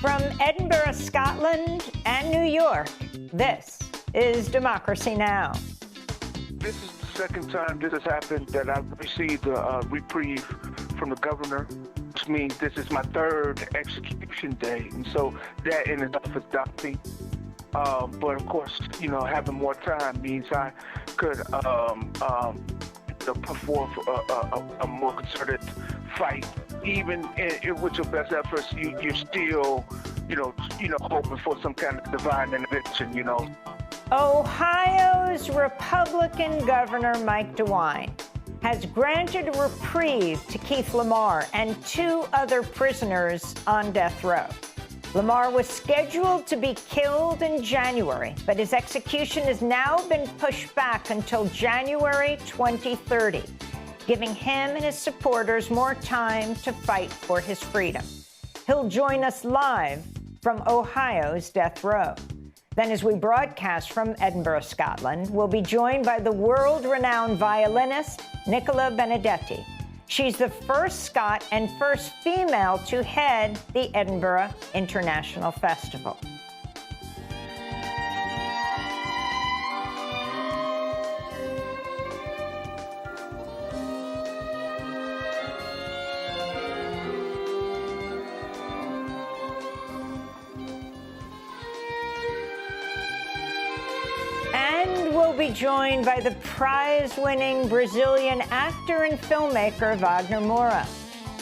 From Edinburgh, Scotland, and New York, this is Democracy Now! This is the second time this has happened that I've received a reprieve from the governor, which means this is my third execution day. And so that in itself is daunting. But of course, you know, having more time means I could put forth a more concerted fight. Even with your best efforts, you're still, hoping for some kind of divine intervention, Ohio's Republican Governor Mike DeWine has granted a reprieve to Keith Lamar and 2 other prisoners on death row. Lamar was scheduled to be killed in January, but his execution has now been pushed back until January 2030, giving him and his supporters more time to fight for his freedom. He'll join us live from Ohio's death row. Then, as we broadcast from Edinburgh, Scotland, we'll be joined by the world-renowned violinist Nicola Benedetti. She's the first Scot and first female to head the Edinburgh International Festival. And we'll be joined by the prize-winning Brazilian actor and filmmaker Vagner Moura.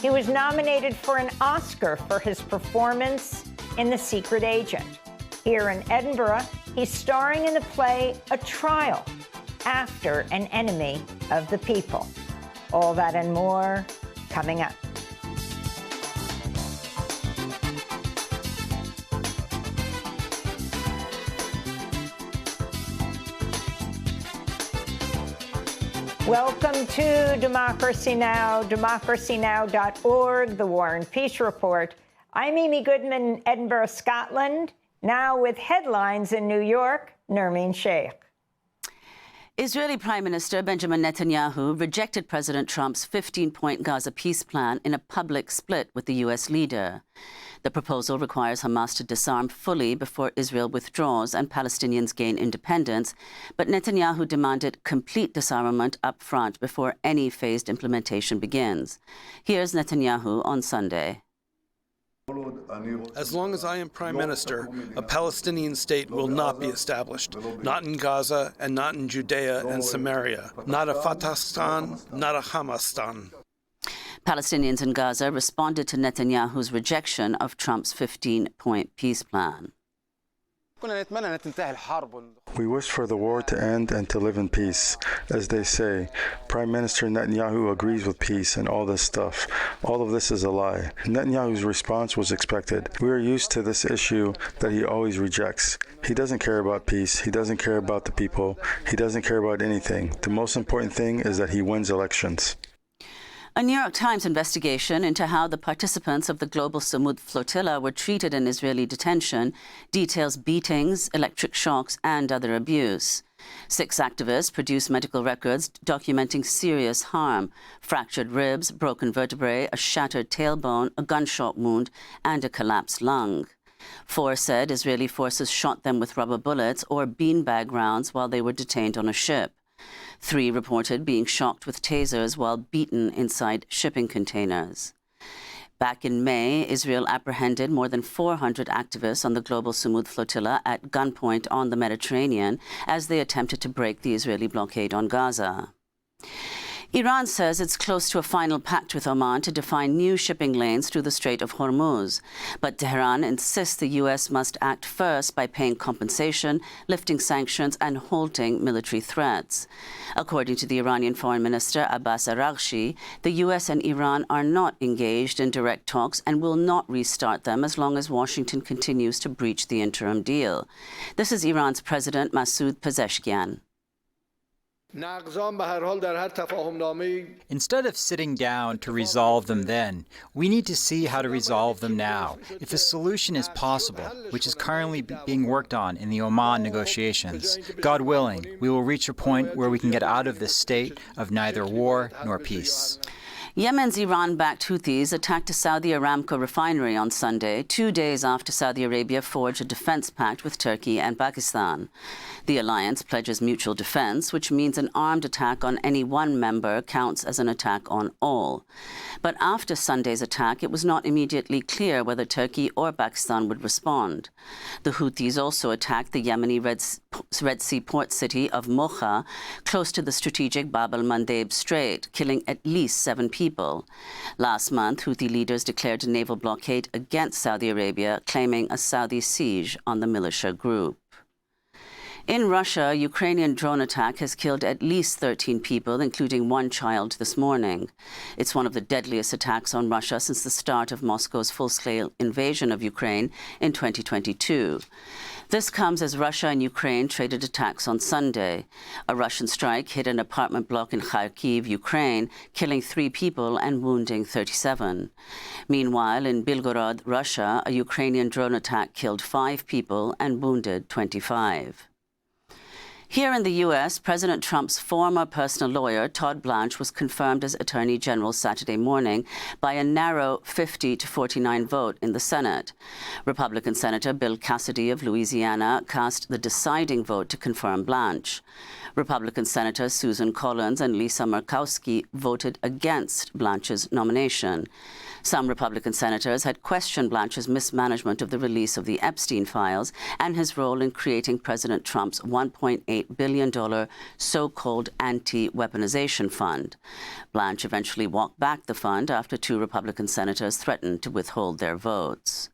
He was nominated for an Oscar for his performance in The Secret Agent. Here in Edinburgh, he's starring in the play A Trial, after an enemy of the people. All that and more coming up. Welcome to Democracy Now!, democracynow.org, the War and Peace Report. I'm Amy Goodman in Edinburgh, Scotland. Now with headlines in New York, Nermeen Sheikh. Israeli Prime Minister Benjamin Netanyahu rejected President Trump's 15-point Gaza peace plan in a public split with the U.S. leader. The proposal requires Hamas to disarm fully before Israel withdraws and Palestinians gain independence, but Netanyahu demanded complete disarmament up front before any phased implementation begins. Here's Netanyahu on Sunday. As long as I am Prime Minister, a Palestinian state will not be established. Not in Gaza and not in Judea and Samaria. Not a Fatahstan, not a Hamastan. Palestinians in Gaza responded to Netanyahu's rejection of Trump's 15-point peace plan. We wish for the war to end and to live in peace. As they say, Prime Minister Netanyahu agrees with peace and all this stuff. All of this is a lie. Netanyahu's response was expected. We are used to this issue that he always rejects. He doesn't care about peace. He doesn't care about the people. He doesn't care about anything. The most important thing is that he wins elections. A New York Times investigation into how the participants of the Global Samud flotilla were treated in Israeli detention details beatings, electric shocks, and other abuse. 6 activists produced medical records documenting serious harm: fractured ribs, broken vertebrae, a shattered tailbone, a gunshot wound, and a collapsed lung. 4 said Israeli forces shot them with rubber bullets or beanbag rounds while they were detained on a ship. 3 reported being shocked with tasers while beaten inside shipping containers. Back in May, Israel apprehended more than 400 activists on the Global Samud flotilla at gunpoint on the Mediterranean as they attempted to break the Israeli blockade on Gaza. Iran says it's close to a final pact with Oman to define new shipping lanes through the Strait of Hormuz. But Tehran insists the U.S. must act first by paying compensation, lifting sanctions, and halting military threats. According to the Iranian Foreign Minister Abbas Araghchi, the U.S. and Iran are not engaged in direct talks and will not restart them as long as Washington continues to breach the interim deal. This is Iran's President Masoud Pezeshkian. Instead of sitting down to resolve them then, we need to see how to resolve them now. If a solution is possible, which is currently being worked on in the Oman negotiations, God willing, we will reach a point where we can get out of this state of neither war nor peace. Yemen's Iran-backed Houthis attacked a Saudi Aramco refinery on Sunday, 2 days after Saudi Arabia forged a defense pact with Turkey and Pakistan. The alliance pledges mutual defense, which means an armed attack on any one member counts as an attack on all. But after Sunday's attack, it was not immediately clear whether Turkey or Pakistan would respond. The Houthis also attacked the Yemeni Red Sea port city of Mocha, close to the strategic Bab el-Mandeb Strait, killing at least 7 people. Last month, Houthi leaders declared a naval blockade against Saudi Arabia, claiming a Saudi siege on the militia group. In Russia, a Ukrainian drone attack has killed at least 13 people, including 1 child, this morning. It's one of the deadliest attacks on Russia since the start of Moscow's full-scale invasion of Ukraine in 2022. This comes as Russia and Ukraine traded attacks on Sunday. A Russian strike hit an apartment block in Kharkiv, Ukraine, killing 3 people and wounding 37. Meanwhile, in Belgorod, Russia, a Ukrainian drone attack killed 5 people and wounded 25. Here in the U.S., President Trump's former personal lawyer, Todd Blanche, was confirmed as Attorney General Saturday morning by a narrow 50-49 vote in the Senate. Republican Senator Bill Cassidy of Louisiana cast the deciding vote to confirm Blanche. Republican Senators Susan Collins and Lisa Murkowski voted against Blanche's nomination. Some Republican senators had questioned Blanche's mismanagement of the release of the Epstein files and his role in creating President Trump's $1.8 billion so-called anti-weaponization fund. Blanche eventually walked back the fund after 2 Republican senators threatened to withhold their votes.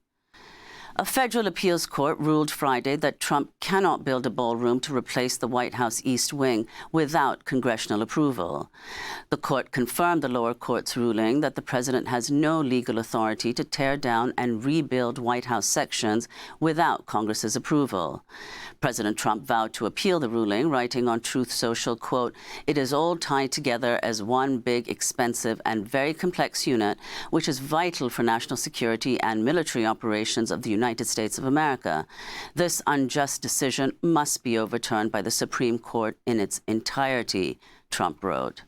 A federal appeals court ruled Friday that Trump cannot build a ballroom to replace the White House East Wing without congressional approval. The court confirmed the lower court's ruling that the president has no legal authority to tear down and rebuild White House sections without Congress's approval. President Trump vowed to appeal the ruling, writing on Truth Social, quote, "It is all tied together as one big, expensive, and very complex unit, which is vital for national security and military operations of the United States of America. This unjust decision must be overturned by the Supreme Court in its entirety," Trump wrote.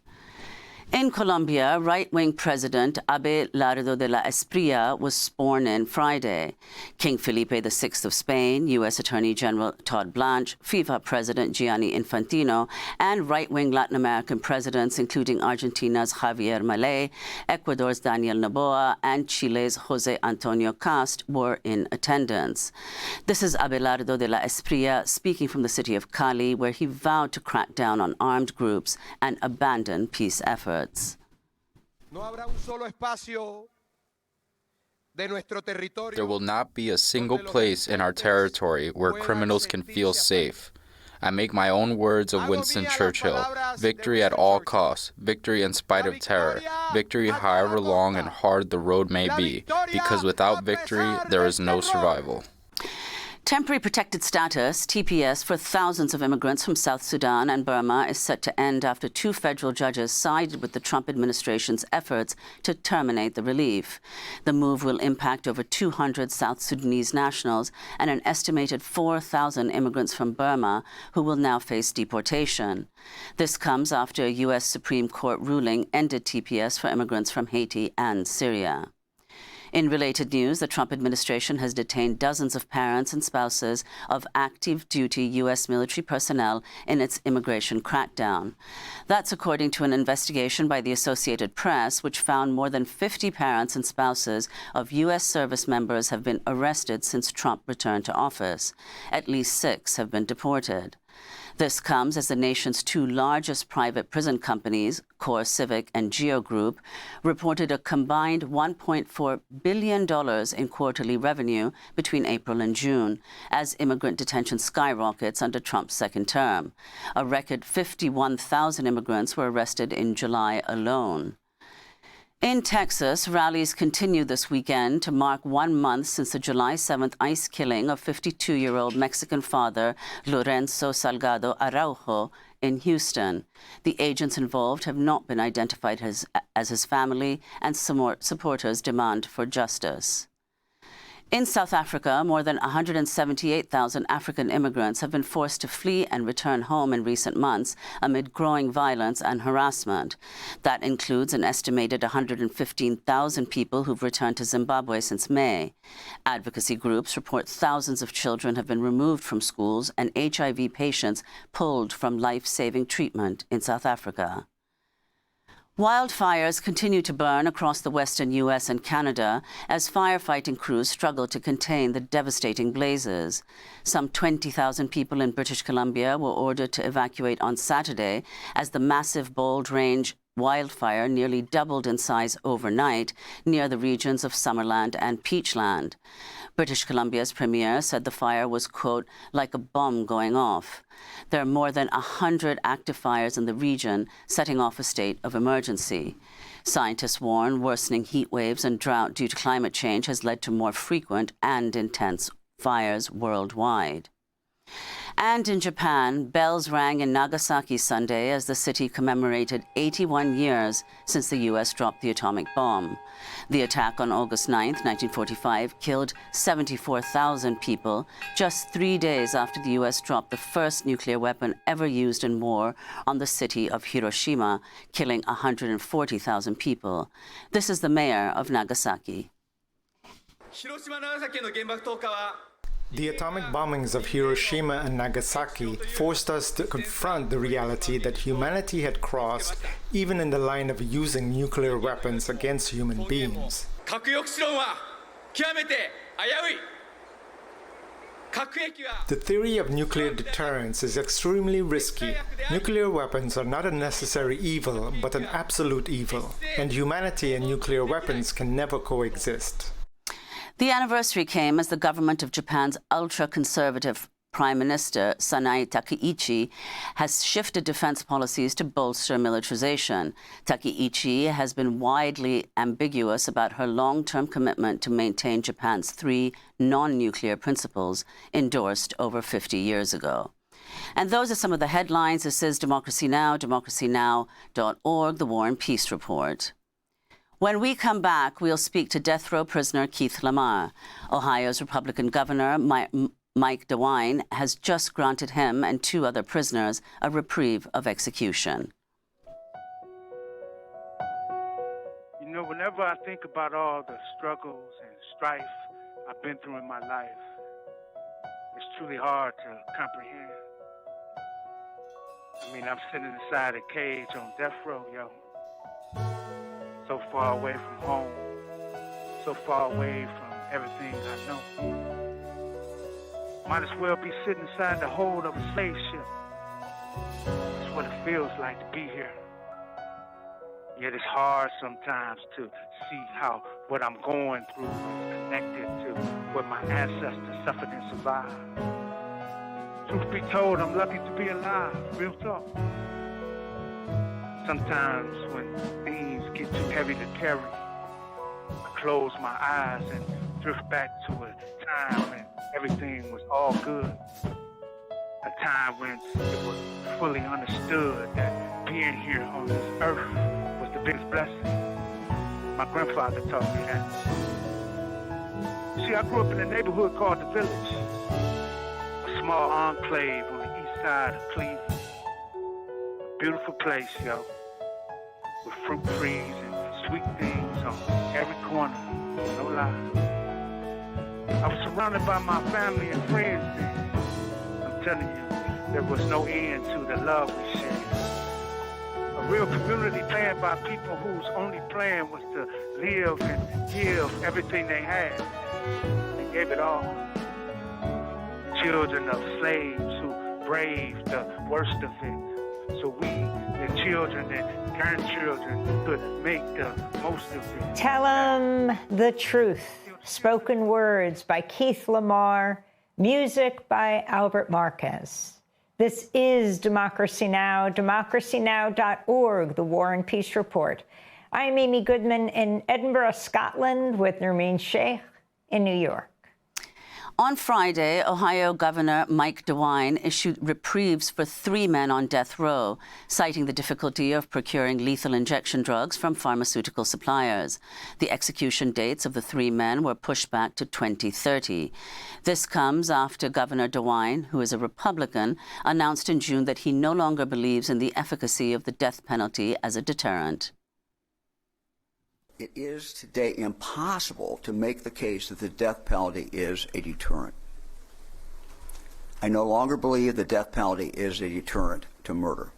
In Colombia, right-wing President Abelardo de la Espriella was sworn in Friday. King Felipe VI of Spain, U.S. Attorney General Todd Blanche, FIFA President Gianni Infantino, and right-wing Latin American presidents, including Argentina's Javier Milei, Ecuador's Daniel Noboa, and Chile's José Antonio Cast were in attendance. This is Abelardo de la Espriella speaking from the city of Cali, where he vowed to crack down on armed groups and abandon peace efforts. There will not be a single place in our territory where criminals can feel safe. I make my own words of Winston Churchill: victory at all costs, victory in spite of terror, victory however long and hard the road may be, because without victory, there is no survival. Temporary protected status, TPS, for thousands of immigrants from South Sudan and Burma is set to end after 2 federal judges sided with the Trump administration's efforts to terminate the relief. The move will impact over 200 South Sudanese nationals and an estimated 4,000 immigrants from Burma who will now face deportation. This comes after a U.S. Supreme Court ruling ended TPS for immigrants from Haiti and Syria. In related news, the Trump administration has detained dozens of parents and spouses of active duty U.S. military personnel in its immigration crackdown. That's according to an investigation by the Associated Press, which found more than 50 parents and spouses of U.S. service members have been arrested since Trump returned to office. At least 6 have been deported. This comes as the nation's 2 largest private prison companies, Core Civic and Geo Group, reported a combined $1.4 billion in quarterly revenue between April and June, as immigrant detention skyrockets under Trump's second term. A record 51,000 immigrants were arrested in July alone. In Texas, rallies continue this weekend to mark 1 month since the July 7th ICE killing of 52-year-old Mexican father Lorenzo Salgado Araujo in Houston. The agents involved have not been identified as his family, and supporters demand for justice. In South Africa, more than 178,000 African immigrants have been forced to flee and return home in recent months amid growing violence and harassment. That includes an estimated 115,000 people who've returned to Zimbabwe since May. Advocacy groups report thousands of children have been removed from schools and HIV patients pulled from life-saving treatment in South Africa. Wildfires continue to burn across the western U.S. and Canada as firefighting crews struggle to contain the devastating blazes. Some 20,000 people in British Columbia were ordered to evacuate on Saturday as the massive Bold Range wildfire nearly doubled in size overnight near the regions of Summerland and Peachland. British Columbia's premier said the fire was, quote, like a bomb going off. There are more than 100 active fires in the region, setting off a state of emergency. Scientists warn worsening heat waves and drought due to climate change has led to more frequent and intense fires worldwide. And in Japan, bells rang in Nagasaki Sunday as the city commemorated 81 years since the U.S. dropped the atomic bomb. The attack on August 9, 1945, killed 74,000 people, just 3 days after the U.S. dropped the first nuclear weapon ever used in war on the city of Hiroshima, killing 140,000 people. This is the mayor of Nagasaki. The atomic bombings of Hiroshima and Nagasaki forced us to confront the reality that humanity had crossed even in the line of using nuclear weapons against human beings. The theory of nuclear deterrence is extremely risky. Nuclear weapons are not a necessary evil, but an absolute evil, and humanity and nuclear weapons can never coexist. The anniversary came as the government of Japan's ultra-conservative Prime Minister Sanae Takeichi has shifted defense policies to bolster militarization. Takeichi has been widely ambiguous about her long-term commitment to maintain Japan's 3 non-nuclear principles endorsed over 50 years ago. And those are some of the headlines. This is Democracy Now!, democracynow.org, the War and Peace Report. When we come back, we'll speak to death row prisoner Keith Lamar. Ohio's Republican Governor Mike DeWine has just granted him and 2 other prisoners a reprieve of execution. You know, whenever I think about all the struggles and strife I've been through in my life, it's truly hard to comprehend. I mean, I'm sitting inside a cage on death row, yo. So far away from home, so far away from everything I know. Might as well be sitting inside the hold of a slave ship. That's what it feels like to be here. Yet it's hard sometimes to see how what I'm going through is connected to what my ancestors suffered and survived. Truth be told, I'm lucky to be alive, real talk. Sometimes when things get too heavy to carry, I close my eyes and drift back to a time when everything was all good. A time when it was fully understood that being here on this earth was the biggest blessing. My grandfather taught me that. See, I grew up in a neighborhood called the Village, a small enclave on the east side of Cleveland. Beautiful place, yo, with fruit trees and sweet things on every corner, no lie. I was surrounded by my family and friends then. I'm telling you, there was no end to the love we shared. A real community planned by people whose only plan was to live and give everything they had. They gave it all. Children of slaves who braved the worst of it. So we, the children and grandchildren, could make the most of it. Tell 'em the truth. Spoken words by Keith Lamar, music by Albert Marquez. This is Democracy Now!, democracynow.org, the War and Peace Report. I'm Amy Goodman in Edinburgh, Scotland, with Nermeen Sheikh in New York. On Friday, Ohio Governor Mike DeWine issued reprieves for 3 men on death row, citing the difficulty of procuring lethal injection drugs from pharmaceutical suppliers. The execution dates of the 3 men were pushed back to 2030. This comes after Governor DeWine, who is a Republican, announced in June that he no longer believes in the efficacy of the death penalty as a deterrent. It is today impossible to make the case that the death penalty is a deterrent. I no longer believe the death penalty is a deterrent to murder.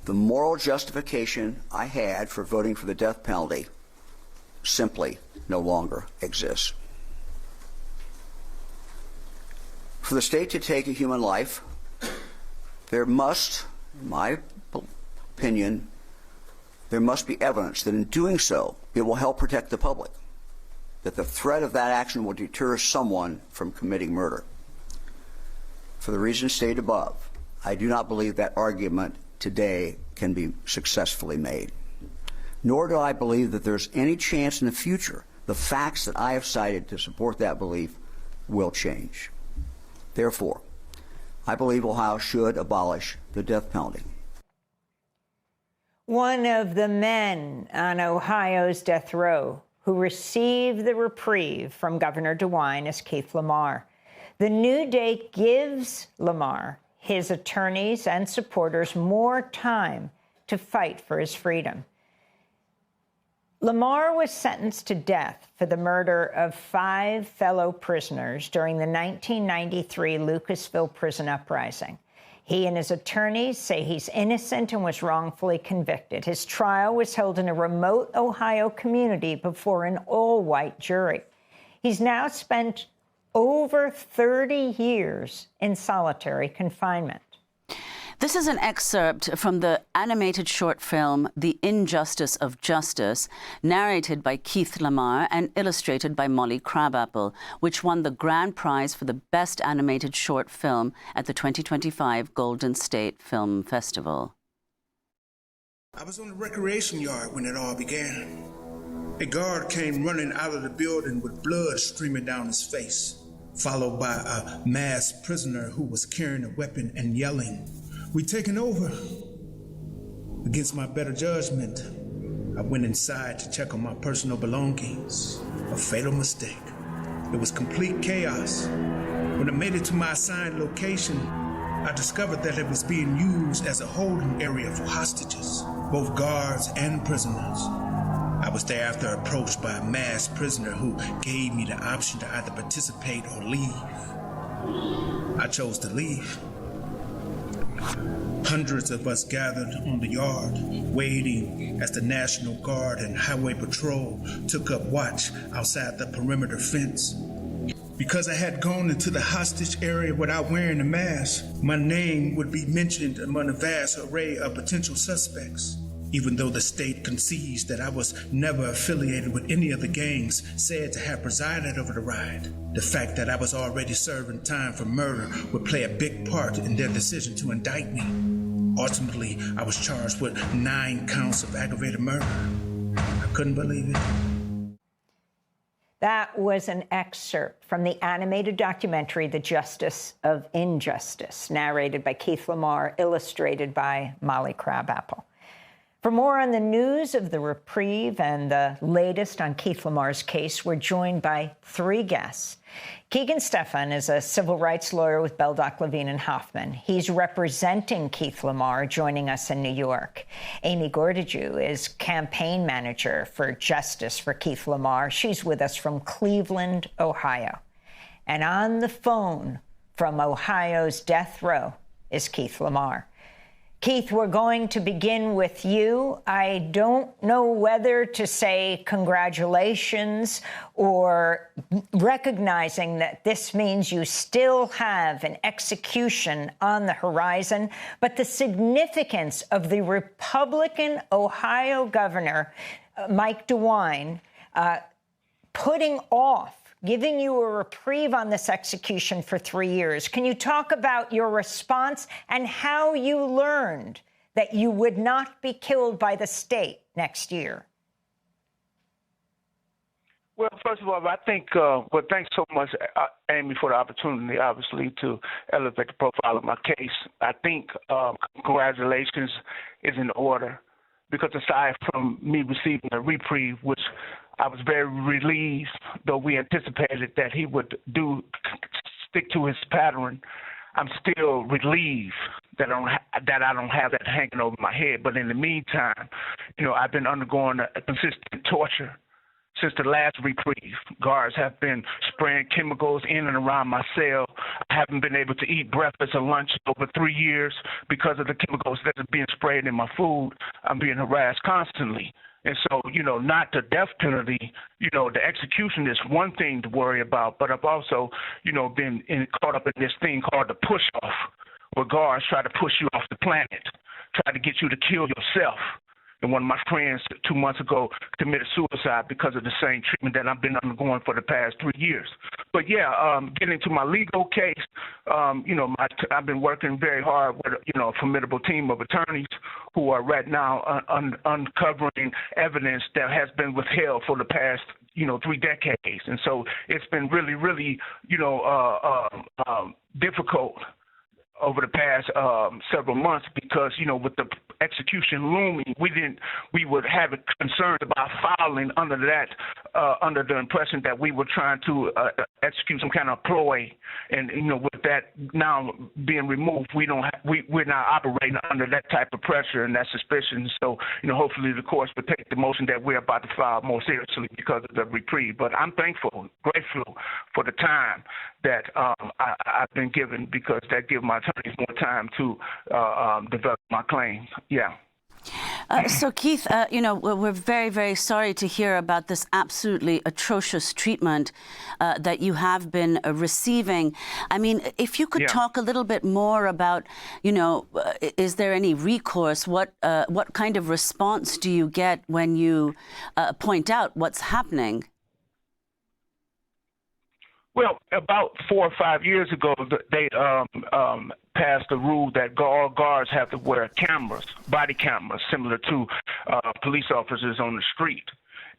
The moral justification I had for voting for the death penalty simply no longer exists. For the state to take a human life, there must, in my opinion, there must be evidence that in doing so, it will help protect the public, that the threat of that action will deter someone from committing murder. For the reasons stated above, I do not believe that argument today can be successfully made. Nor do I believe that there's any chance in the future the facts that I have cited to support that belief will change. Therefore, I believe Ohio should abolish the death penalty. One of the men on Ohio's death row who received the reprieve from Governor DeWine is Keith Lamar. The new date gives Lamar, his attorneys, and supporters more time to fight for his freedom. Lamar was sentenced to death for the murder of 5 fellow prisoners during the 1993 Lucasville prison uprising. He and his attorneys say he's innocent and was wrongfully convicted. His trial was held in a remote Ohio community before an all-white jury. He's now spent over 30 years in solitary confinement. This is an excerpt from the animated short film The Injustice of Justice, narrated by Keith Lamar and illustrated by Molly Crabapple, which won the grand prize for the best animated short film at the 2025 Golden State Film Festival. I was on the recreation yard when it all began. A guard came running out of the building with blood streaming down his face, followed by a masked prisoner who was carrying a weapon and yelling, "We taking over." Against my better judgment, I went inside to check on my personal belongings. A fatal mistake. It was complete chaos. When I made it to my assigned location, I discovered that it was being used as a holding area for hostages, both guards and prisoners. I was thereafter approached by a masked prisoner who gave me the option to either participate or leave. I chose to leave. Hundreds of us gathered on the yard, waiting as the National Guard and Highway Patrol took up watch outside the perimeter fence. Because I had gone into the hostage area without wearing a mask, my name would be mentioned among a vast array of potential suspects. Even though the state concedes that I was never affiliated with any of the gangs said to have presided over the riot, the fact that I was already serving time for murder would play a big part in their decision to indict me. Ultimately, I was charged with 9 counts of aggravated murder. I couldn't believe it. That was an excerpt from the animated documentary, The Justice of Injustice, narrated by Keith Lamar, illustrated by Molly Crabapple. For more on the news of the reprieve and the latest on Keith Lamar's case, we're joined by 3 guests. Keegan Stephan is a civil rights lawyer with Beldock, Levine, and Hoffman. He's representing Keith Lamar, joining us in New York. Amy Gordiju is campaign manager for Justice for Keith Lamar. She's with us from Cleveland, Ohio. And on the phone from Ohio's death row is Keith Lamar. Keith, we're going to begin with you. I don't know whether to say congratulations or recognizing that this means you still have an execution on the horizon, but the significance of the Republican Ohio governor, Mike DeWine, putting off giving you a reprieve on this execution for 3 years. Can you talk about your response and how you learned that you would not be killed by the state next year? Well, first of all, I think, thanks so much, Amy, for the opportunity, obviously, to elevate the profile of my case. I think congratulations is in order because aside from me receiving a reprieve, which I was very relieved, though we anticipated that he would stick to his pattern, I'm still relieved that I don't have that hanging over my head. But in the meantime, I've been undergoing a consistent torture since the last reprieve. Guards have been spraying chemicals in and around my cell. I haven't been able to eat breakfast or lunch over 3 years because of the chemicals that are being sprayed in my food. I'm being harassed constantly. And so, not the death penalty, the execution is one thing to worry about, but I've also, been caught up in this thing called the push-off, where guards try to push you off the planet, try to get you to kill yourself. And one of my friends 2 months ago committed suicide because of the same treatment that I've been undergoing for the past 3 years. But getting to my legal case, I've been working very hard with, a formidable team of attorneys who are right now uncovering evidence that has been withheld for the past, 3 decades. And so it's been really, really, difficult over the past several months because, with the execution looming, we would have concerns about filing under the impression that we were trying to execute some kind of ploy, and with that now being removed, we're now operating under that type of pressure and that suspicion. So hopefully the courts will take the motion that we're about to file more seriously because of the reprieve. But I'm thankful, grateful for the time that I've been given because that gives my attorneys more time to develop my claims. Yeah. So, Keith, we're very, very sorry to hear about this absolutely atrocious treatment that you have been receiving. I mean, if you could talk a little bit more about, is there any recourse? What kind of response do you get when you point out what's happening? Well, about 4 or 5 years ago, they passed a rule that all guards have to wear cameras, body cameras, similar to police officers on the street.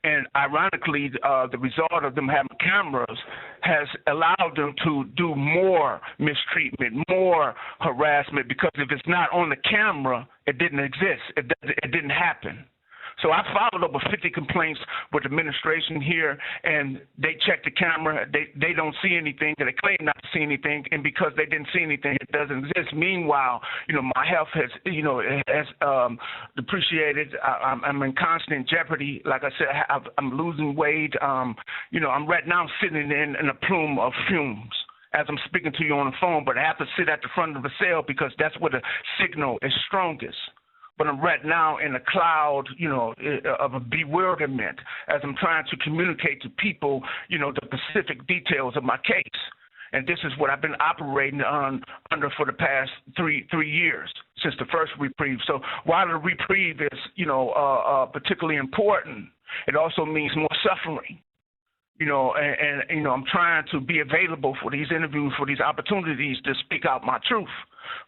And ironically, the result of them having cameras has allowed them to do more mistreatment, more harassment, because if it's not on the camera, it didn't exist. It didn't happen. So I filed over 50 complaints with the administration here, and they check the camera. They don't see anything. They claim not to see anything, and because they didn't see anything, it doesn't exist. Meanwhile, my health has, depreciated. I'm in constant jeopardy. Like I said, I'm losing weight. I'm right now sitting in a plume of fumes as I'm speaking to you on the phone, but I have to sit at the front of the cell because that's where the signal is strongest. But I'm right now in a cloud, of a bewilderment as I'm trying to communicate to people, the specific details of my case. And this is what I've been operating under for the past three years since the first reprieve. So while the reprieve is, particularly important, it also means more suffering. I'm trying to be available for these interviews, for these opportunities to speak out my truth.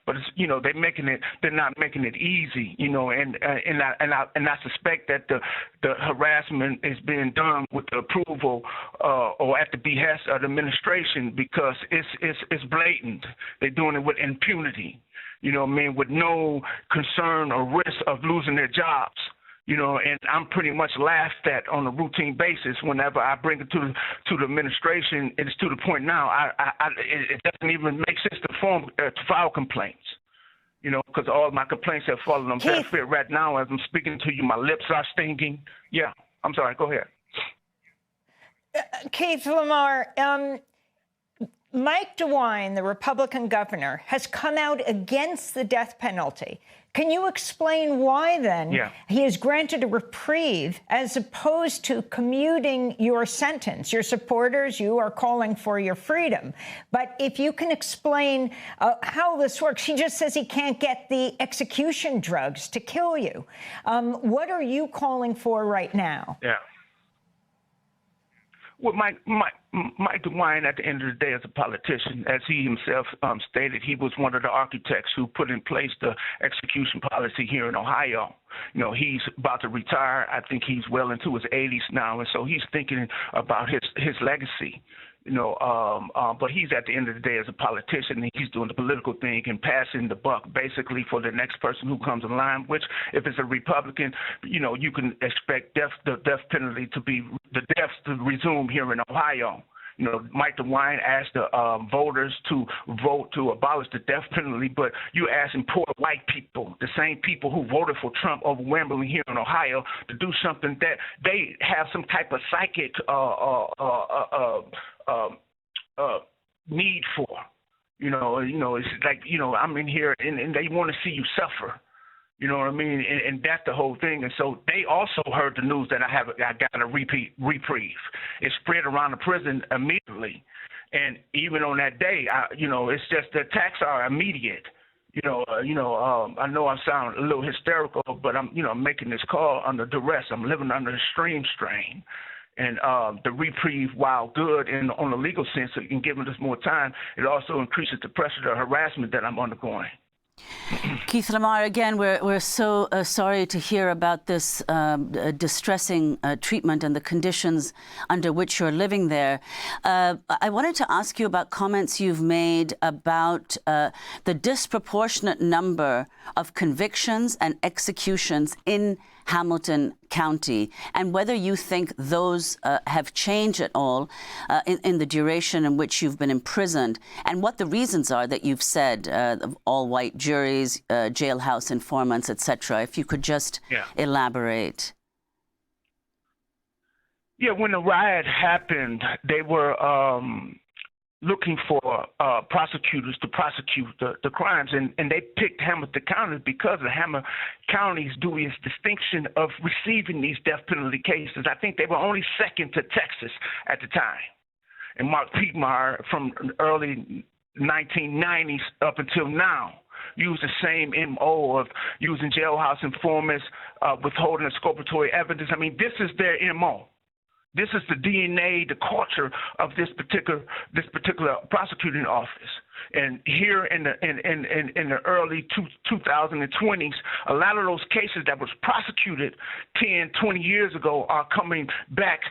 But it's, they're not making it easy, and I suspect that the harassment is being done with the approval or at the behest of the administration because it's blatant. They're doing it with impunity, with no concern or risk of losing their jobs. And I'm pretty much laughed at on a routine basis whenever I bring it to the administration. It's to the point now it doesn't even make sense to file complaints, because all my complaints have fallen on deaf ear. Right now, as I'm speaking to you, my lips are stinging. Yeah, I'm sorry. Go ahead. Keith, Lamar, Mike DeWine, the Republican governor, has come out against the death penalty. Can you explain why, then, he has granted a reprieve as opposed to commuting your sentence? Your supporters, you are calling for your freedom. But if you can explain how this works, he just says he can't get the execution drugs to kill you. What are you calling for right now? Yeah. Well, Mike DeWine, at the end of the day, as a politician, as he himself stated, he was one of the architects who put in place the execution policy here in Ohio. You know, he's about to retire. I think he's well into his 80s now, and so he's thinking about his legacy. You know, but he's at the end of the day as a politician, and he's doing the political thing and passing the buck basically for the next person who comes in line, which if it's a Republican, you know, you can expect the death penalty to be, the deaths to resume here in Ohio. You know, Mike DeWine asked the voters to vote to abolish the death penalty, but you asking poor white people, the same people who voted for Trump overwhelmingly here in Ohio, to do something that they have some type of psychic need for. You know, it's like, you know, I'm in here and they want to see you suffer. You know what I mean? And that's the whole thing. And so they also heard the news that I got a reprieve. It spread around the prison immediately. And even on that day, you know, it's just the attacks are immediate. I know I sound a little hysterical, but I'm making this call under duress. I'm living under extreme strain. And the reprieve, while good on the legal sense and giving us more time, it also increases the pressure, the harassment that I'm undergoing. Keith Lamar, again, we're so sorry to hear about this distressing treatment and the conditions under which you're living there. I wanted to ask you about comments you've made about the disproportionate number of convictions and executions in Hamilton County, and whether you think those have changed at all in the duration in which you've been imprisoned, and what the reasons are that you've said, all-white juries, jailhouse informants, etc. If you could just elaborate. Yeah, when the riot happened, they were looking for prosecutors to prosecute the crimes, and they picked Hamilton County because of Hamilton County's dubious distinction of receiving these death penalty cases. I think they were only second to Texas at the time. And Mark Piedmeier from early 1990s up until now used the same MO of using jailhouse informants, withholding exculpatory evidence. I mean, this is their MO. This is the DNA, the culture of this particular prosecuting office. And here in the early 2020s, a lot of those cases that was prosecuted 10, 20 years ago are coming back,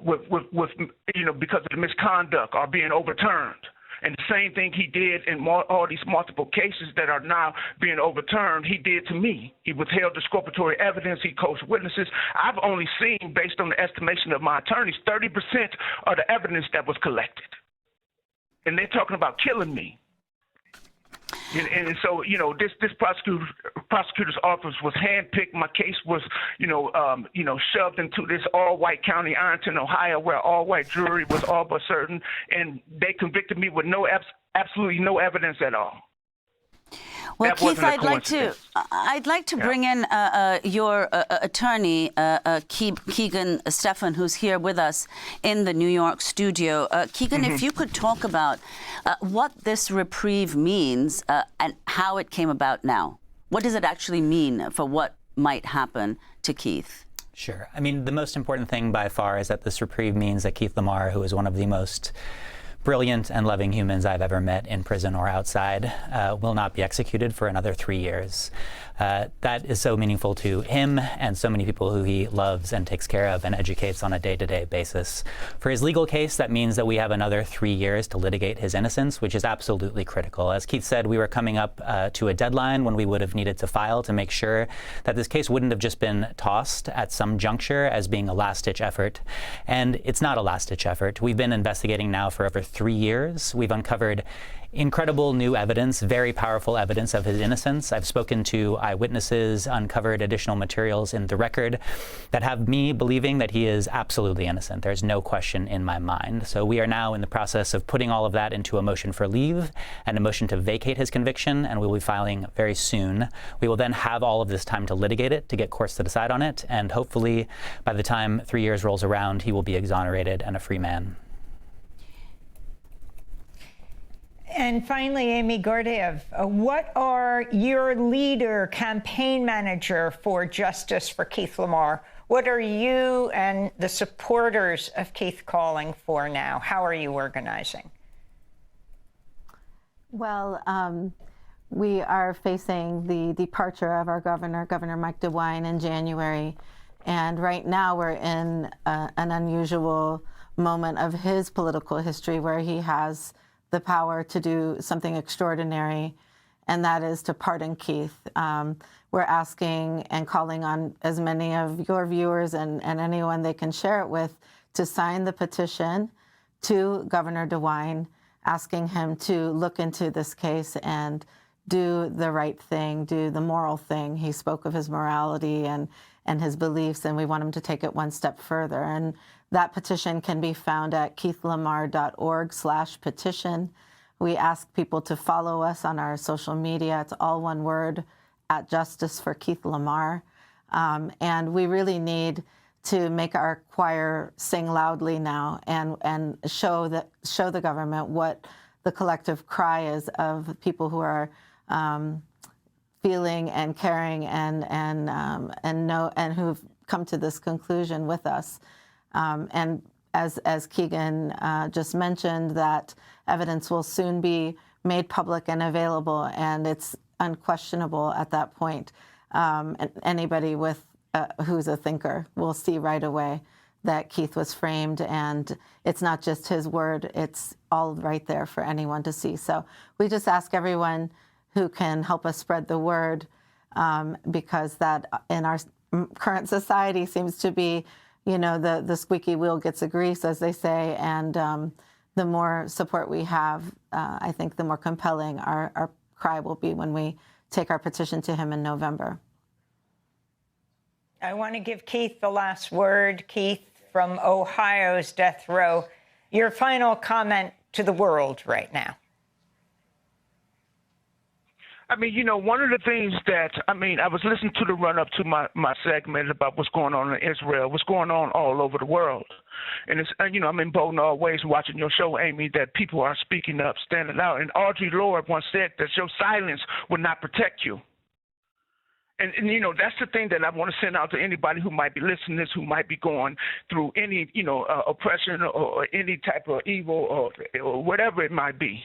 with because of the misconduct, are being overturned. And the same thing he did in all these multiple cases that are now being overturned, he did to me. He withheld exculpatory evidence. He coached witnesses. I've only seen, based on the estimation of my attorneys, 30% of the evidence that was collected. And they're talking about killing me. And so, this prosecutor's office was handpicked. My case was, shoved into this all-white county, Ironton, Ohio, where all-white jury was all but certain, and they convicted me with absolutely no evidence at all. Well, Keith, I'd like to bring in your attorney, Keegan Stephan, who's here with us in the New York studio. Keegan, if you could talk about what this reprieve means and how it came about now. What does it actually mean for what might happen to Keith? Sure. I mean, the most important thing by far is that this reprieve means that Keith Lamar, who is one of the most brilliant and loving humans I've ever met in prison or outside, will not be executed for another 3 years. That is so meaningful to him and so many people who he loves and takes care of and educates on a day-to-day basis. For his legal case, that means that we have another 3 years to litigate his innocence, which is absolutely critical. As Keith said, we were coming up to a deadline when we would have needed to file to make sure that this case wouldn't have just been tossed at some juncture as being a last-ditch effort. And it's not a last-ditch effort. We've been investigating now for over 3 years. We've uncovered incredible new evidence, very powerful evidence of his innocence. I've spoken to eyewitnesses, uncovered additional materials in the record that have me believing that he is absolutely innocent. There's no question in my mind. So we are now in the process of putting all of that into a motion for leave and a motion to vacate his conviction, and we'll be filing very soon. We will then have all of this time to litigate it, to get courts to decide on it, and hopefully by the time 3 years rolls around, he will be exonerated and a free man. And finally, Amy Gordeev, what are your leader, campaign manager for justice for Keith Lamar? What are you and the supporters of Keith calling for now? How are you organizing? Well, we are facing the departure of our Governor Mike DeWine, in January. And right now we're in an unusual moment of his political history where he has the power to do something extraordinary, and that is to pardon Keith. We're asking and calling on as many of your viewers and anyone they can share it with to sign the petition to Governor DeWine, asking him to look into this case and do the right thing, do the moral thing. He spoke of his morality and his beliefs, and we want him to take it one step further. And that petition can be found at keithlamar.org/petition. We ask people to follow us on our social media. It's all one word, @Justice for Keith Lamar. And we really need to make our choir sing loudly now and show the government what the collective cry is of people who are feeling and caring and who've come to this conclusion with us. And as Keegan just mentioned, that evidence will soon be made public and available, and it's unquestionable at that point. And anybody who's a thinker will see right away that Keith was framed, and it's not just his word, it's all right there for anyone to see. So we just ask everyone who can help us spread the word, because that in our current society seems to be, the squeaky wheel gets the grease, as they say, and the more support we have, I think the more compelling our cry will be when we take our petition to him in November. I want to give Keith the last word. Keith, from Ohio's death row, your final comment to the world right now. I mean, one of the things that, I was listening to the run-up to my segment about what's going on in Israel, what's going on all over the world. And it's, I'm emboldened always watching your show, Amy, that people are speaking up, standing out. And Audre Lorde once said that your silence will not protect you. And that's the thing that I want to send out to anybody who might be listening to this, who might be going through any, oppression or any type of evil or whatever it might be.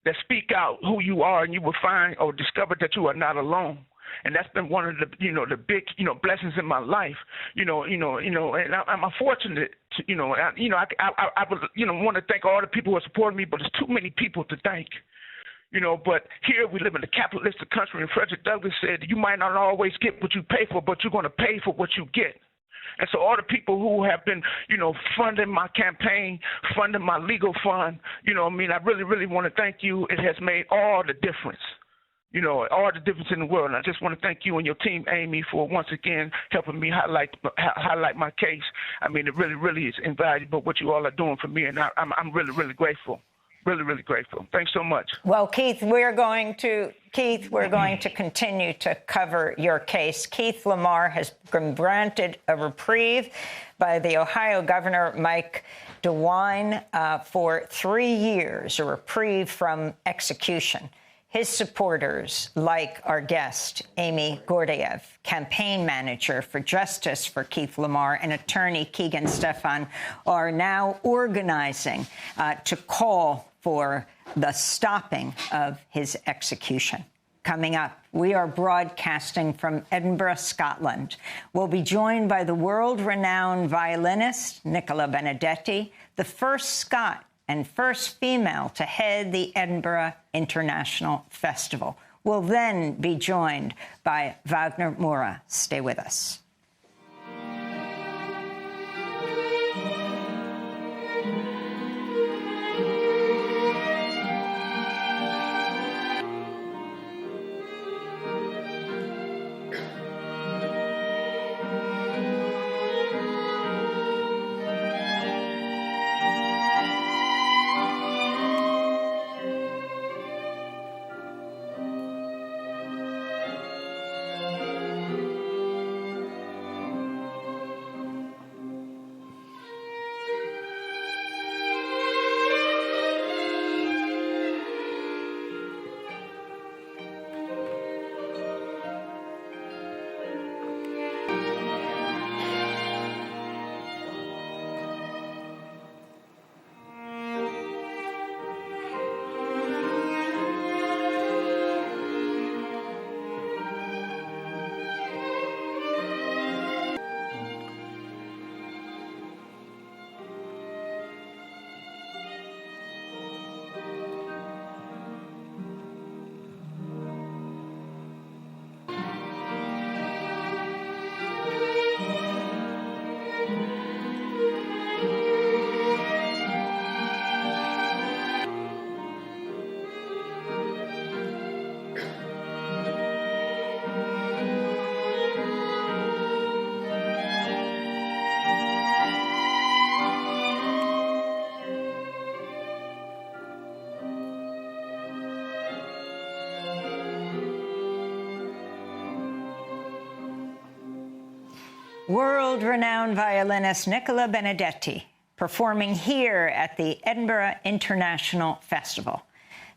That speak out who you are, and you will find or discover that you are not alone. And that's been one of the, the big, blessings in my life. And I'm fortunate to, I would, want to thank all the people who are supporting me, but there's too many people to thank. But here we live in a capitalistic country, and Frederick Douglass said, you might not always get what you pay for, but you're going to pay for what you get. And so all the people who have been, funding my campaign, funding my legal fund, I really, really want to thank you. It has made all the difference, all the difference in the world. And I just want to thank you and your team, Amy, for once again helping me highlight my case. It really, really is invaluable what you all are doing for me, and I'm really, really grateful. Really, really grateful. Thanks so much. Well, Keith, we're going to continue to cover your case. Keith Lamar has been granted a reprieve by the Ohio Governor Mike DeWine for 3 years, a reprieve from execution. His supporters, like our guest, Amy Gordeev, campaign manager for Justice for Keith Lamar, and attorney Keegan Stefan, are now organizing to call for the stopping of his execution. Coming up, we are broadcasting from Edinburgh, Scotland. We'll be joined by the world-renowned violinist Nicola Benedetti, the first Scot and first female to head the Edinburgh International Festival. We'll then be joined by Vagner Moura. Stay with us. World-renowned violinist Nicola Benedetti performing here at the Edinburgh International Festival.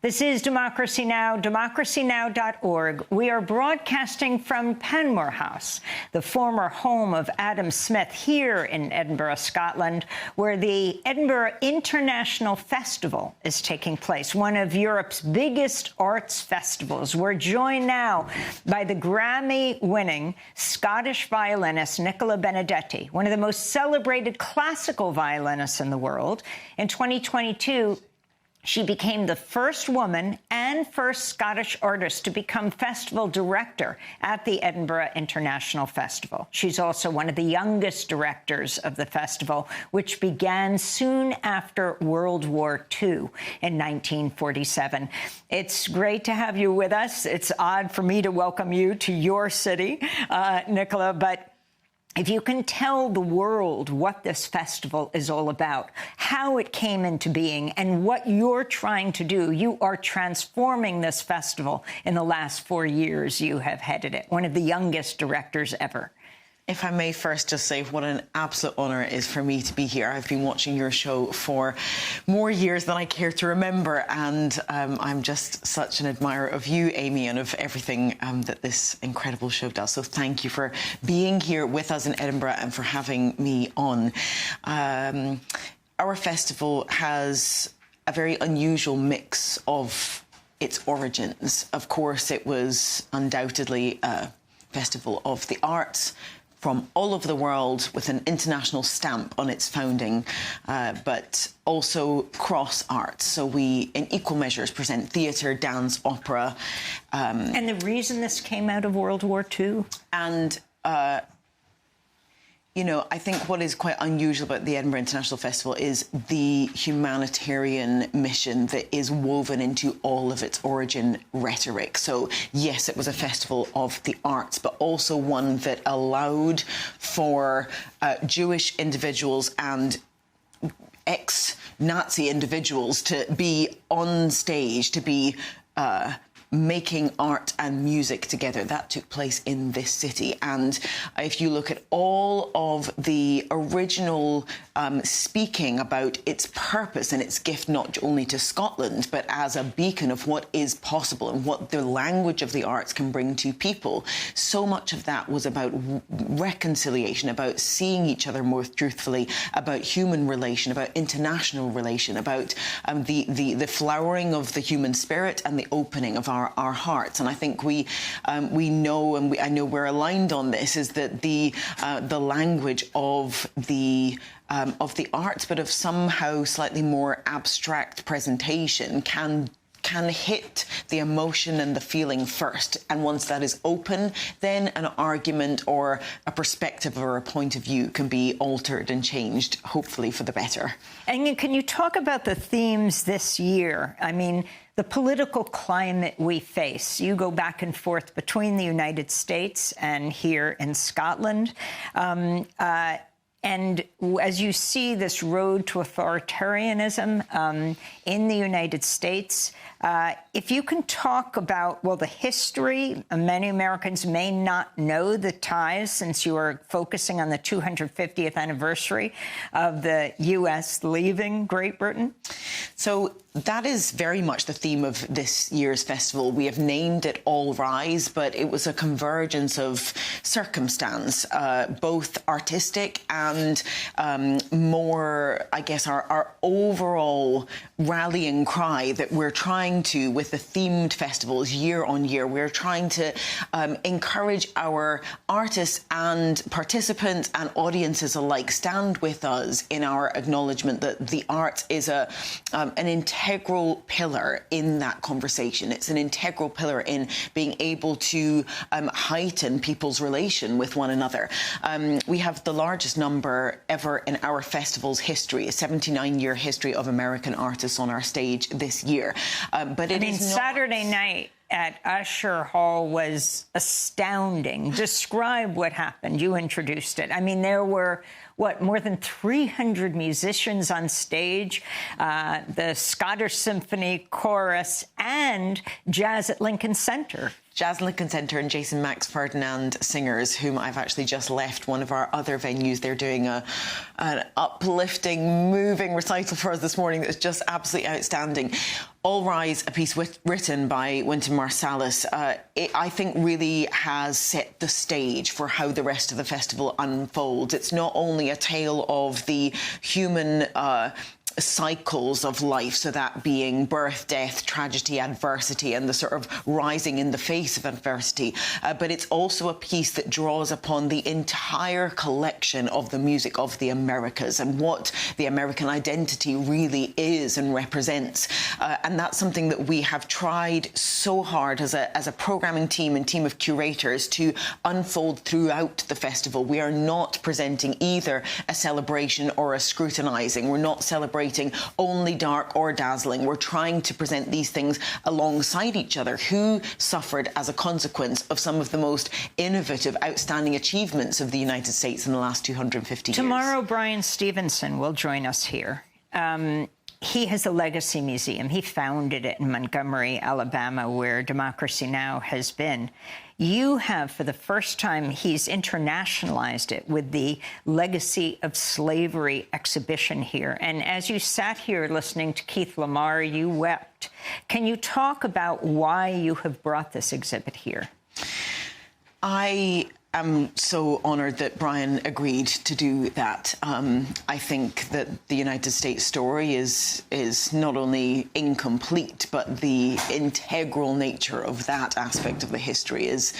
This is Democracy Now!, democracynow.org. We are broadcasting from Panmure House, the former home of Adam Smith, here in Edinburgh, Scotland, where the Edinburgh International Festival is taking place, one of Europe's biggest arts festivals. We're joined now by the Grammy-winning Scottish violinist Nicola Benedetti, one of the most celebrated classical violinists in the world. In 2022, she became the first woman and first Scottish artist to become festival director at the Edinburgh International Festival. She's also one of the youngest directors of the festival, which began soon after World War II in 1947. It's great to have you with us. It's odd for me to welcome you to your city, Nicola, but if you can tell the world what this festival is all about, how it came into being, and what you're trying to do. You are transforming this festival in the last 4 years you have headed it, one of the youngest directors ever. If I may first just say what an absolute honour it is for me to be here. I've been watching your show for more years than I care to remember, and I'm just such an admirer of you, Amy, and of everything that this incredible show does. So thank you for being here with us in Edinburgh and for having me on. Our festival has a very unusual mix of its origins. Of course, it was undoubtedly a festival of the arts from all over the world with an international stamp on its founding, but also cross arts. So we, in equal measures, present theatre, dance, opera. And the reason this came out of World War II? And you know, I think what is quite unusual about the Edinburgh International Festival is the humanitarian mission that is woven into all of its origin rhetoric. So, yes, it was a festival of the arts, but also one that allowed for Jewish individuals and ex-Nazi individuals to be on stage, to be making art and music together. That took place in this city. And if you look at all of the original speaking about its purpose and its gift, not only to Scotland, but as a beacon of what is possible and what the language of the arts can bring to people, so much of that was about reconciliation, about seeing each other more truthfully, about human relation, about international relation, about the flowering of the human spirit and the opening of our hearts. And I think we know, and I know we're aligned on this, is that the language of the arts, but of somehow slightly more abstract presentation, can hit the emotion and the feeling first. And once that is open, then an argument or a perspective or a point of view can be altered and changed, hopefully for the better. And can you talk about the themes this year? I mean, the political climate we face. You go back and forth between the United States and here in Scotland. And as you see this road to authoritarianism in the United States, if you can talk about, well, the history, many Americans may not know the ties since you are focusing on the 250th anniversary of the U.S. leaving Great Britain. So that is very much the theme of this year's festival. We have named it All Rise, but it was a convergence of circumstance, both artistic and more, I guess, our overall rallying cry that we're trying to, with the themed festivals year on year, we're trying to encourage our artists and participants and audiences alike stand with us in our acknowledgement that the arts is an integral pillar in that conversation. It's an integral pillar in being able to heighten people's relation with one another. We have the largest number ever in our festival's history, a 79-year history of American artists on our stage this year. But it is not... Saturday night at Usher Hall was astounding. Describe what happened. You introduced it. I mean, there were, more than 300 musicians on stage, the Scottish Symphony Chorus, and Jazz at Lincoln Center. Jazz Lincoln Center and Jason Max Ferdinand Singers, whom I've actually just left one of our other venues. They're doing an uplifting, moving recital for us this morning that's just absolutely outstanding. All Rise, a piece written by Wynton Marsalis, I think really has set the stage for how the rest of the festival unfolds. It's not only a tale of the human cycles of life, so that being birth, death, tragedy, adversity, and the sort of rising in the face of adversity. But it's also a piece that draws upon the entire collection of the music of the Americas and what the American identity really is and represents. And that's something that we have tried so hard as a programming team and team of curators to unfold throughout the festival. We are not presenting either a celebration or a scrutinizing. We're not celebrating only dark or dazzling. We're trying to present these things alongside each other. Who suffered as a consequence of some of the most innovative, outstanding achievements of the United States in the last 250 years? Tomorrow, Brian Stevenson will join us here. He has a legacy museum. He founded it in Montgomery, Alabama, where Democracy Now! Has been. You have, for the first time, he's internationalized it with the Legacy of Slavery exhibition here. And as you sat here listening to Keith Lamar, you wept. Can you talk about why you have brought this exhibit here? I am so honoured that Brian agreed to do that. I think that the United States story is not only incomplete, but the integral nature of that aspect of the history is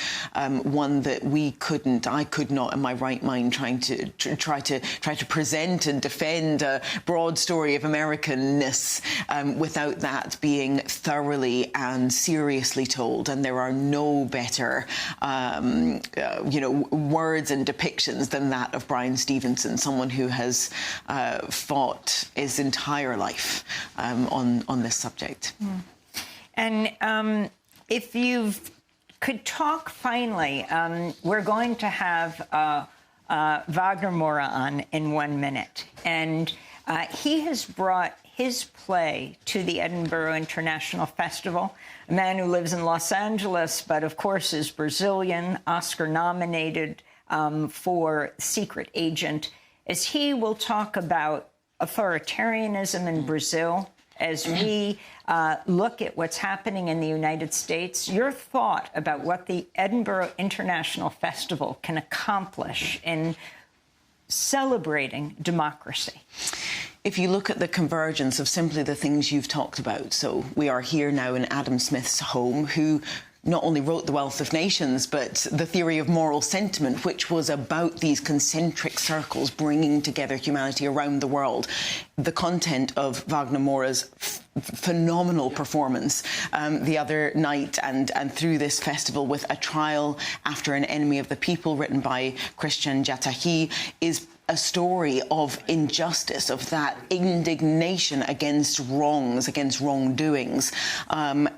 one that I could not in my right mind try to present and defend a broad story of Americanness without that being thoroughly and seriously told. And there are no better, words and depictions than that of Brian Stevenson, someone who has fought his entire life on this subject. And if you could talk finally, we're going to have Vagner Moura on in 1 minute. And he has brought his play to the Edinburgh International Festival, a man who lives in Los Angeles, but of course is Brazilian, Oscar-nominated for Secret Agent, as he will talk about authoritarianism in Brazil as we look at what's happening in the United States. Your thought about what the Edinburgh International Festival can accomplish in celebrating democracy. If you look at the convergence of simply the things you've talked about, so we are here now in Adam Smith's home, who not only wrote The Wealth of Nations, but the theory of moral sentiment, which was about these concentric circles bringing together humanity around the world. The content of Vagner Moura's phenomenal performance the other night and through this festival with A Trial After an Enemy of the People, written by Christian Jatahi, is a story of injustice, of that indignation against wrongs, against wrongdoings. I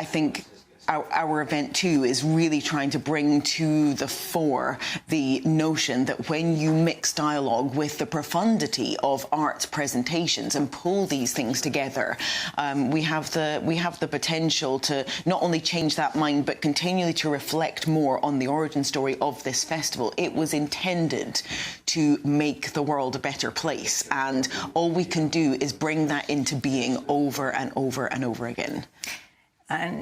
think our event too is really trying to bring to the fore the notion that when you mix dialogue with the profundity of art presentations and pull these things together, we have the potential to not only change that mind but continually to reflect more on the origin story of this festival. It was intended to make the world a better place, and all we can do is bring that into being over and over and over again.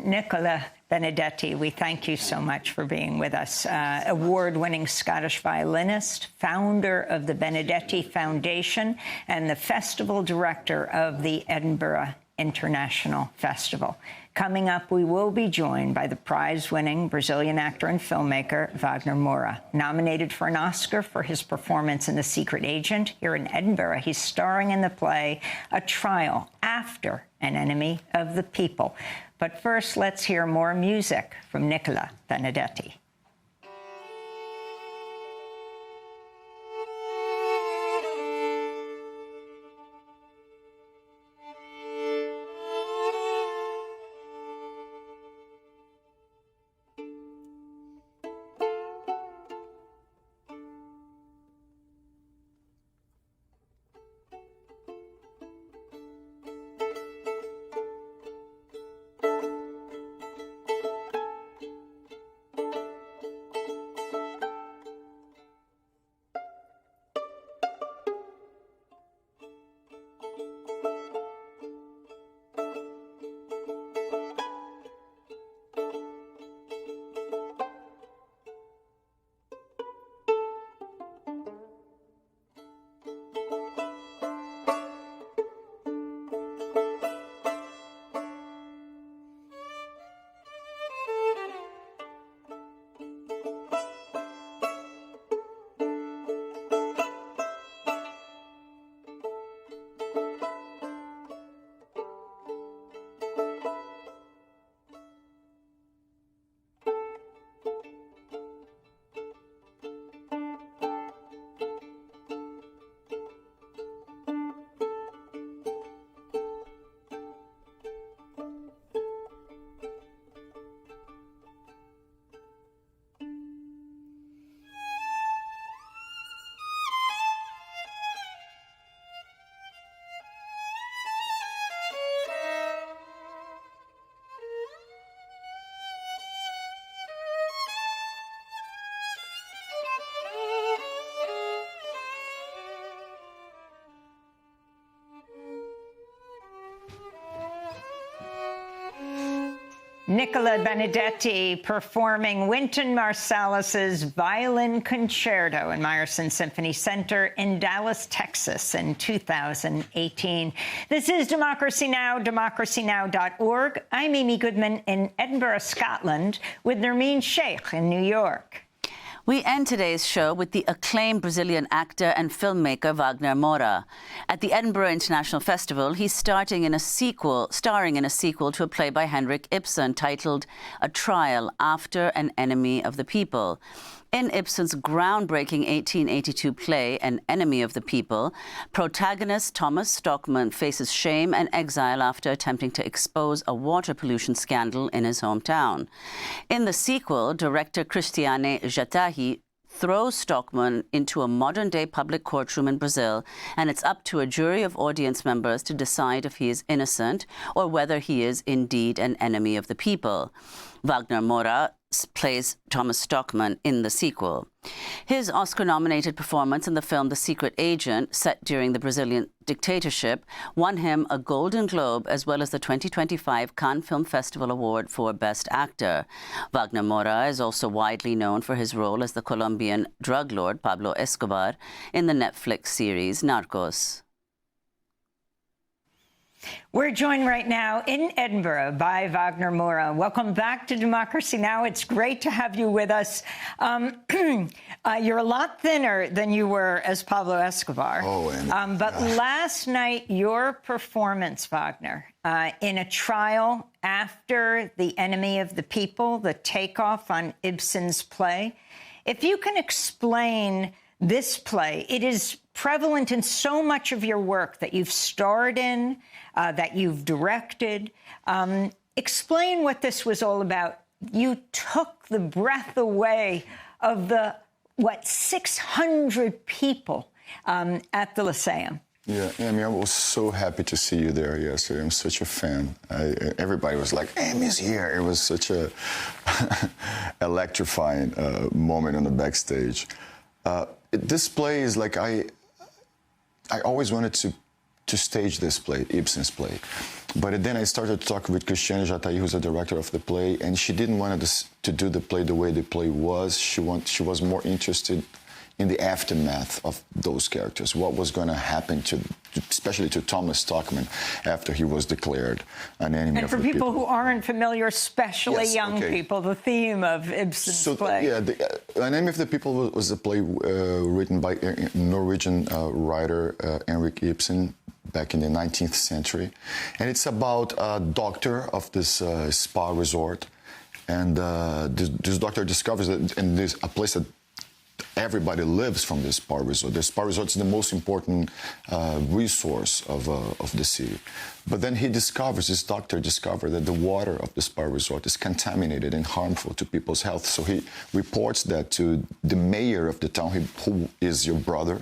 Nicola Benedetti, we thank you so much for being with us. Award-winning Scottish violinist, founder of the Benedetti Foundation, and the festival director of the Edinburgh International Festival. Coming up, we will be joined by the prize-winning Brazilian actor and filmmaker Vagner Moura. Nominated for an Oscar for his performance in The Secret Agent here in Edinburgh, he's starring in the play A Trial After an Enemy of the People. But first, let's hear more music from Nicola Benedetti. Nicola Benedetti performing Wynton Marsalis's Violin Concerto in Meyerson Symphony Center in Dallas, Texas in 2018. This is Democracy Now!, democracynow.org. I'm Amy Goodman in Edinburgh, Scotland, with Nermeen Sheikh in New York. We end today's show with the acclaimed Brazilian actor and filmmaker Vagner Moura. At the Edinburgh International Festival, he's starring in a sequel to a play by Henrik Ibsen titled A Trial After an Enemy of the People. In Ibsen's groundbreaking 1882 play, An Enemy of the People, protagonist Thomas Stockmann faces shame and exile after attempting to expose a water pollution scandal in his hometown. In the sequel, director Cristiane Jatahi throws Stockmann into a modern-day public courtroom in Brazil, and it's up to a jury of audience members to decide if he is innocent or whether he is indeed an enemy of the people. Vagner Moura plays Thomas Stockmann in the sequel. His Oscar-nominated performance in the film The Secret Agent, set during the Brazilian dictatorship, won him a Golden Globe as well as the 2025 Cannes Film Festival Award for Best Actor. Vagner Moura is also widely known for his role as the Colombian drug lord Pablo Escobar in the Netflix series Narcos. We're joined right now in Edinburgh by Vagner Moura. Welcome back to Democracy Now! It's great to have you with us. You're a lot thinner than you were as Pablo Escobar. But last night, your performance, Vagner, in A Trial After the Enemy of the People, the takeoff on Ibsen's play. If you can explain this play, it is prevalent in so much of your work that you've starred in, that you've directed. Explain what this was all about. You took the breath away of the, 600 people at the Lyceum. Yeah, Amy, I was so happy to see you there yesterday. I'm such a fan. Everybody was like, Amy's here. It was such a electrifying moment on the backstage. This play is like, I always wanted to stage this play, Ibsen's play. But then I started to talk with Cristiane Jatahi, who's the director of the play, and she didn't want us to do the play the way the play was. She was more interested in the aftermath of those characters, what was going to happen especially to Thomas Stockmann after he was declared an enemy of the people. And for people who aren't familiar, especially young people, the theme of Ibsen's play. Yeah, An Enemy of the People was a play written by Norwegian writer Henrik Ibsen back in the 19th century. And it's about a doctor of this spa resort. And this doctor discovers that in a place that everybody lives from this spa resort. The spa resort is the most important resource of the city. But then this doctor discovered that the water of the spa resort is contaminated and harmful to people's health. So he reports that to the mayor of the town, who is your brother.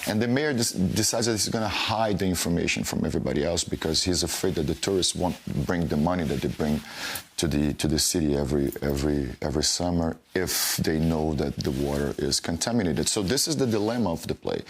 And the mayor decides that he's going to hide the information from everybody else because he's afraid that the tourists won't bring the money that they bring to the city every summer if they know that the water is contaminated. So this is the dilemma of the play.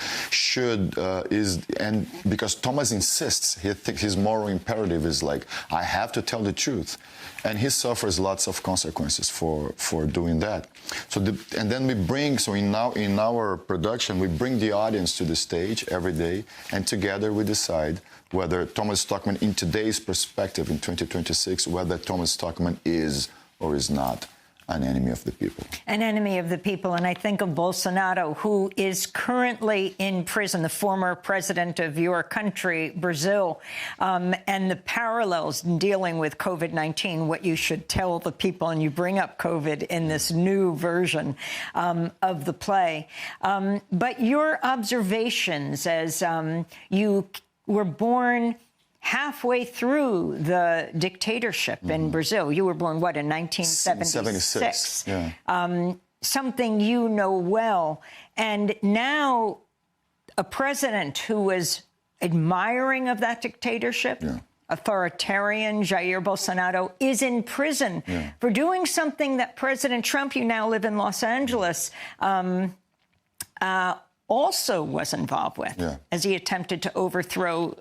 And because Thomas insists, his moral imperative is like, I have to tell the truth. And he suffers lots of consequences for doing that. And then we bring, in our production, we bring the audience to the stage every day, and together we decide whether Thomas Stockmann, in today's perspective, in 2026, whether Thomas Stockmann is or is not an enemy of the people. An enemy of the people. And I think of Bolsonaro, who is currently in prison, the former president of your country, Brazil, and the parallels in dealing with COVID-19, what you should tell the people, and you bring up COVID in this new version of the play. But your observations as you were born halfway through the dictatorship in Brazil. You were born, what, in 1976? Yeah. Something you know well. And now a president who was admiring of that dictatorship, authoritarian Jair Bolsonaro, is in prison for doing something that President Trump, you now live in Los Angeles, also was involved with as he attempted to overthrow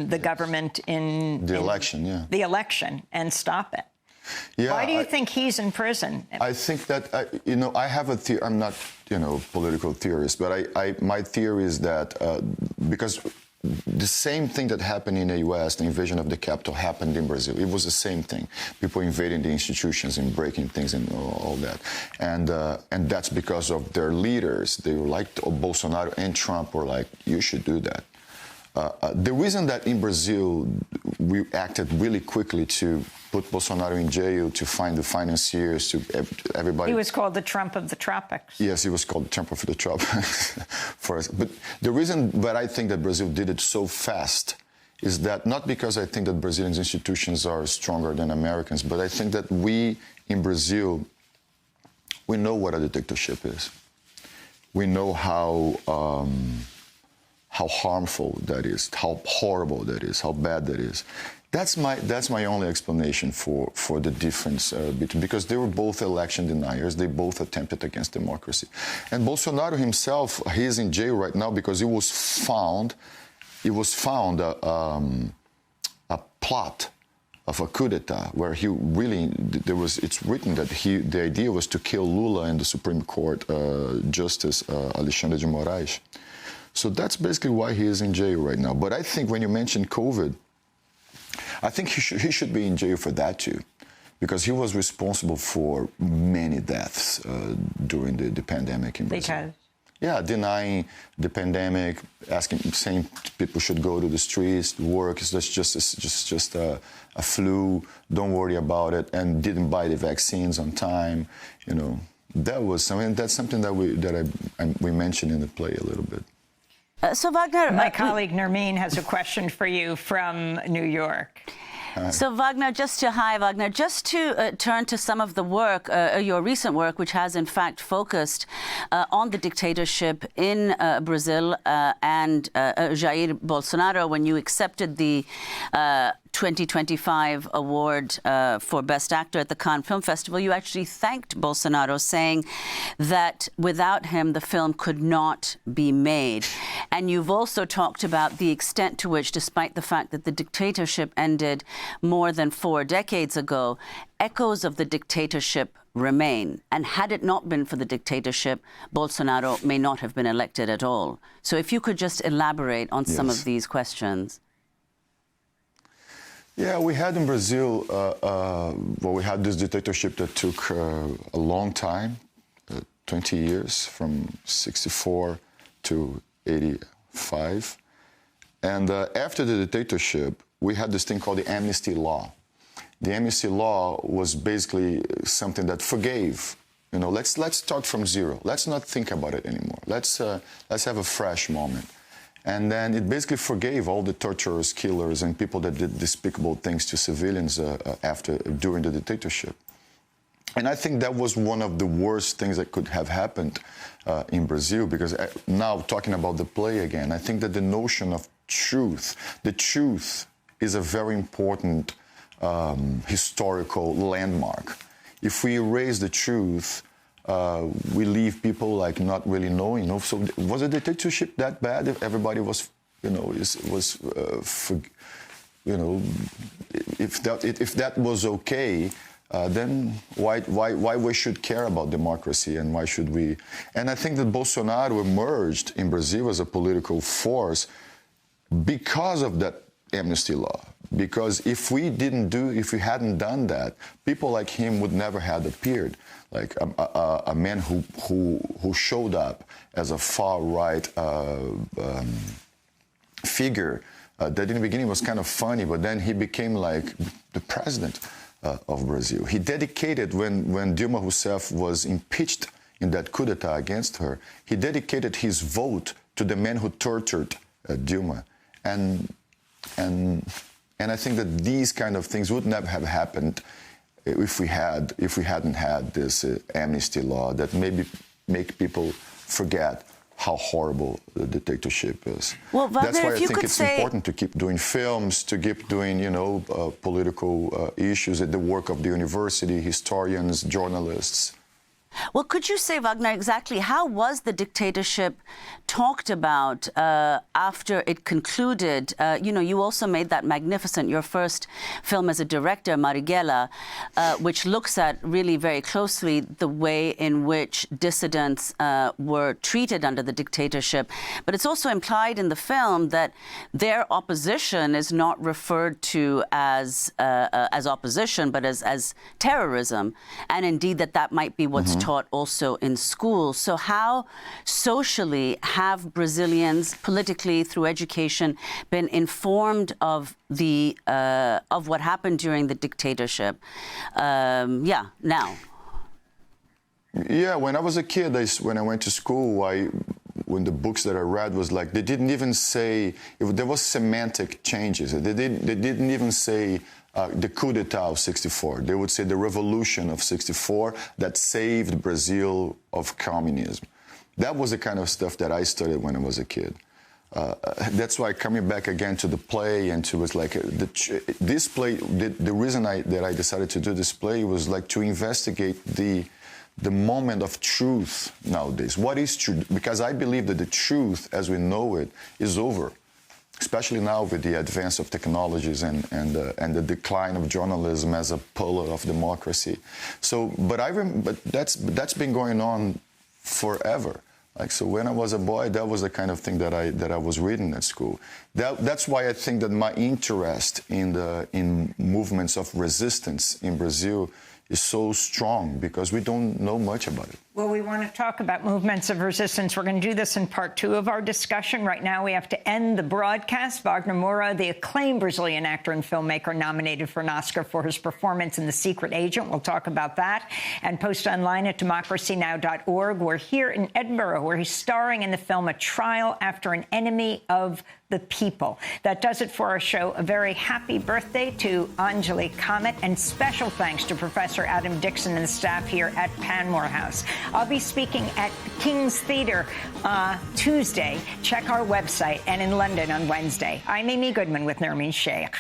the government in the election, the election and stop it. Yeah, Why do you think he's in prison? I think that, I have a theory. I'm not, political theorist, but my theory is that because the same thing that happened in the U.S., the invasion of the capital, happened in Brazil. It was the same thing. People invading the institutions and breaking things and all that. And that's because of their leaders. They were like, Bolsonaro and Trump were like, you should do that. The reason that in Brazil we acted really quickly to put Bolsonaro in jail, to find the financiers, to everybody. He was called the Trump of the tropics. Yes, he was called the Trump of the tropics for us. But the reason that I think that Brazil did it so fast is that not because I think that Brazilian institutions are stronger than Americans, but I think that we in Brazil, we know what a dictatorship is. We know how harmful that is, how horrible that is, how bad that is. That's my only explanation for the difference between, because they were both election deniers. They both attempted against democracy. And Bolsonaro himself, he's in jail right now because it was found a plot of a coup d'etat where he really, it's written that the idea was to kill Lula and the Supreme Court Justice Alexandre de Moraes. So that's basically why he is in jail right now. But I think when you mention COVID, I think he should be in jail for that too, because he was responsible for many deaths during the pandemic in Brazil. Because? Yeah, denying the pandemic, saying people should go to the streets, work, it's just a flu, don't worry about it, and didn't buy the vaccines on time. That was something. That's something that we mentioned in the play a little bit. So Vagner, my colleague Nermeen has a question for you from New York. So Vagner, just to turn to some of the work, your recent work, which has in fact focused on the dictatorship in Brazil and Jair Bolsonaro, when you accepted the 2025 award for Best Actor at the Cannes Film Festival, you actually thanked Bolsonaro, saying that without him, the film could not be made. And you've also talked about the extent to which, despite the fact that the dictatorship ended more than 4 decades ago, echoes of the dictatorship remain. And had it not been for the dictatorship, Bolsonaro may not have been elected at all. So if you could just elaborate on some of these questions. Yeah, we had in Brazil, we had this dictatorship that took a long time, 20 years, from 64 to 85. And after the dictatorship, we had this thing called the amnesty law. The amnesty law was basically something that forgave. Let's start from zero. Let's not think about it anymore. Let's have a fresh moment. And then it basically forgave all the torturers, killers, and people that did despicable things to civilians during the dictatorship. And I think that was one of the worst things that could have happened in Brazil, because now talking about the play again, I think that the notion of the truth is a very important historical landmark. If we erase the truth, we leave people like not really knowing. So was the dictatorship that bad? If everybody was, if that was okay, then why we should care about democracy, and why should we? And I think that Bolsonaro emerged in Brazil as a political force because of that amnesty law. Because if we hadn't done that, people like him would never have appeared. Like a man who showed up as a far-right figure that in the beginning was kind of funny, but then he became like the president of Brazil. He dedicated, when Dilma Rousseff was impeached in that coup d'etat against her, he dedicated his vote to the man who tortured Dilma. And I think that these kind of things would never have happened if we hadn't had this amnesty law that maybe make people forget how horrible the dictatorship is. Well, Vagner, that's why I think it's important to keep doing films, to keep doing, political issues at the work of the university, historians, journalists. Well, could you say, Vagner, exactly how was the dictatorship talked about after it concluded? You also made that magnificent, your first film as a director, Marighella, which looks at really very closely the way in which dissidents were treated under the dictatorship. But it's also implied in the film that their opposition is not referred to as opposition, but as terrorism, and indeed that might be what's taught also in school. So how socially have Brazilians, politically, through education, been informed of of what happened during the dictatorship? Now. Yeah, when I was a kid, when I went to school, when the books that I read was like, they didn't even say, there was semantic changes. They didn't even say the coup d'etat of 64. They would say the revolution of 64 that saved Brazil of communism. That was the kind of stuff that I studied when I was a kid. That's why coming back again to the play and to was like this play. The reason that I decided to do this play was like to investigate the moment of truth nowadays. What is truth? Because I believe that the truth, as we know it, is over. Especially now with the advance of technologies and the decline of journalism as a pillar of democracy. So, but that's been going on forever. Like, so when I was a boy, that was the kind of thing that I was reading at school. That's why I think that my interest in movements of resistance in Brazil is so strong, because we don't know much about it. Well, we want to talk about movements of resistance. We're going to do this in part 2 of our discussion. Right now, we have to end the broadcast. Vagner Moura, the acclaimed Brazilian actor and filmmaker, nominated for an Oscar for his performance in The Secret Agent. We'll talk about that and post online at democracynow.org. We're here in Edinburgh, where he's starring in the film A Trial After an Enemy of the People. That does it for our show. A very happy birthday to Anjali Comet, and special thanks to Professor Adam Dixon and the staff here at Panmure House. I'll be speaking at King's Theatre Tuesday. Check our website, and in London on Wednesday. I'm Amy Goodman with Nermeen Sheikh.